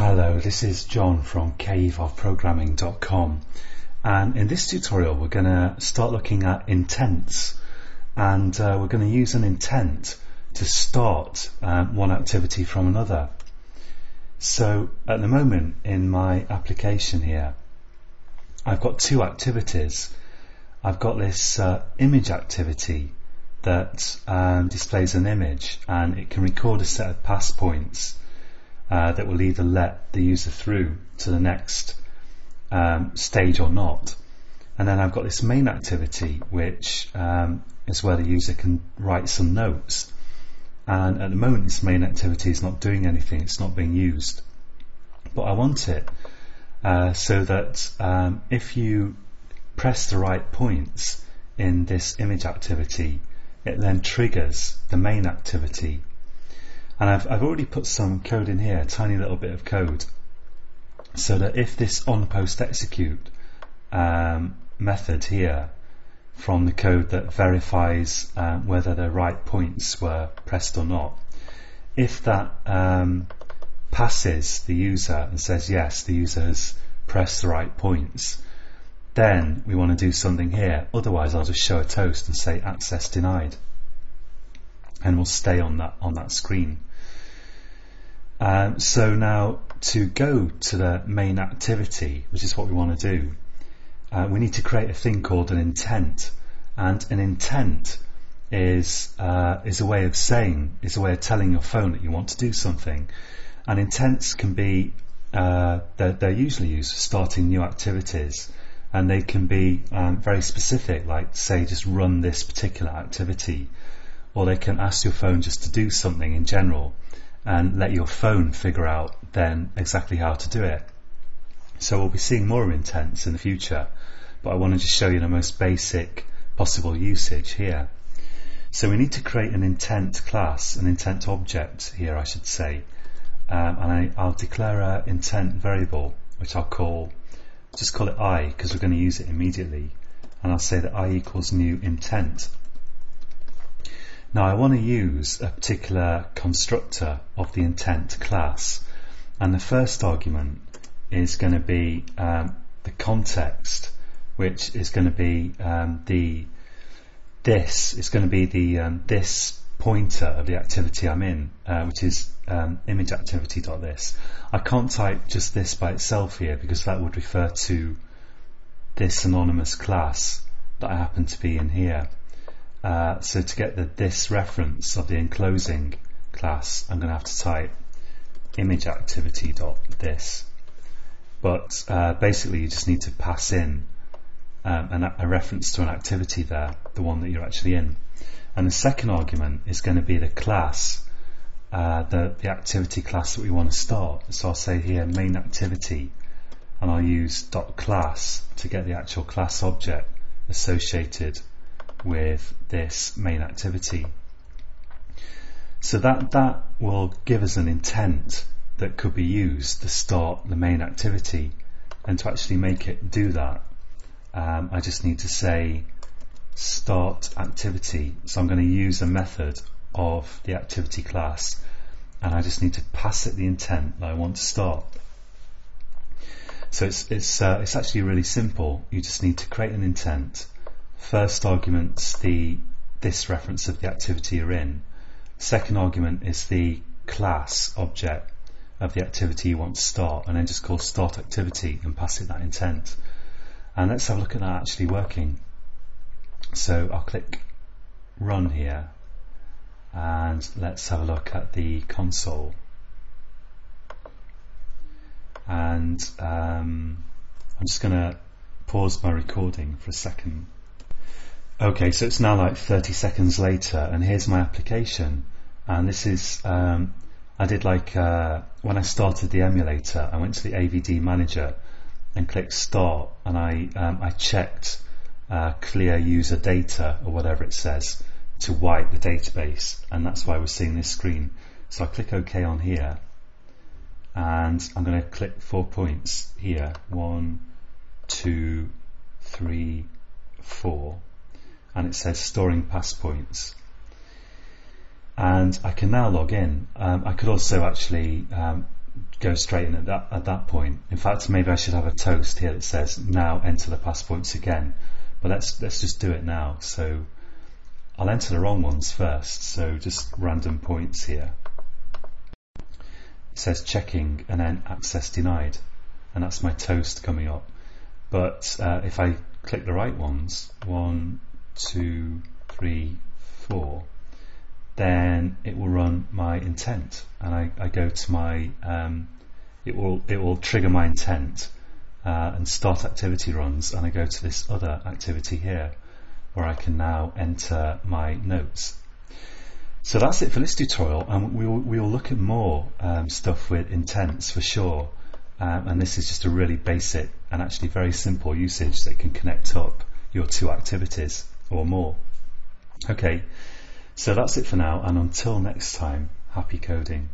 Hello, this is John from caveofprogramming.com, and in this tutorial we're going to start looking at intents, and we're going to use an intent to start one activity from another. So at the moment in my application here I've got two activities. I've got this image activity that displays an image, and it can record a set of pass points that will either let the user through to the next stage or not. And then I've got this main activity, which is where the user can write some notes. And at the moment this main activity is not doing anything, it's not being used. But I want it so that if you press the right points in this image activity, it then triggers the main activity. And I've already put some code in here, a tiny little bit of code, so that if this onPostExecute method here from the code that verifies whether the right points were pressed or not, if that passes the user and says yes, the user has pressed the right points, then we want to do something here. Otherwise I'll just show a toast and say access denied, and we'll stay on that screen. So now to go to the main activity, which is what we want to do, we need to create a thing called an intent. And an intent is a way of telling your phone that you want to do something. And intents can be they're usually used for starting new activities, and they can be very specific, like say just run this particular activity, or they can ask your phone just to do something in general and let your phone figure out then exactly how to do it. So we'll be seeing more intents in the future, but I wanted to show you the most basic possible usage here. So we need to create an intent class, an intent object here I should say, and I'll declare an intent variable which I'll just call it I, because we're going to use it immediately, and I'll say that I equals new intent. Now I want to use a particular constructor of the intent class, and the first argument is going to be the context, which is going to be this pointer of the activity I'm in, which is image activity.this. I can't type just this by itself here because that would refer to this anonymous class that I happen to be in here. So to get the this reference of the enclosing class, I'm going to have to type image activity.this. But basically you just need to pass in a reference to an activity there, the one that you're actually in. And the second argument is going to be the class, the activity class that we want to start. So I'll say here main activity, and I'll use .class to get the actual class object associated with this main activity. So that will give us an intent that could be used to start the main activity. And to actually make it do that, I just need to say start activity. So I'm going to use a method of the activity class, and I just need to pass it the intent that I want to start. So it's actually really simple. You just need to create an intent. First argument's this reference of the activity you're in. Second argument is the class object of the activity you want to start, and then just call start activity and pass it that intent. And let's have a look at that actually working. So I'll click run here, and let's have a look at the console. And I'm just going to pause my recording for a second. Okay, so it's now like 30 seconds later, and here's my application. And this is I did like when I started the emulator, I went to the AVD manager and clicked start, and I checked clear user data, or whatever it says, to wipe the database, and that's why we're seeing this screen. So I click OK on here, and I'm going to click 4 points here, 1, 2, 3, 4, and it says storing pass points. And I can now log in. I could also actually go straight in at that point. In fact, maybe I should have a toast here that says now enter the past points again, but let's just do it now. So I'll enter the wrong ones first, so just random points here. It says checking and then access denied, and that's my toast coming up. But if I click the right ones, 1, 2, 3, 4, then it will run my intent, and I go to my it will trigger my intent and start activity runs, and I go to this other activity here where I can now enter my notes. So that's it for this tutorial, and we will look at more stuff with intents for sure, and this is just a really basic and actually very simple usage that can connect up your two activities or more. Okay, so that's it for now, and until next time, happy coding.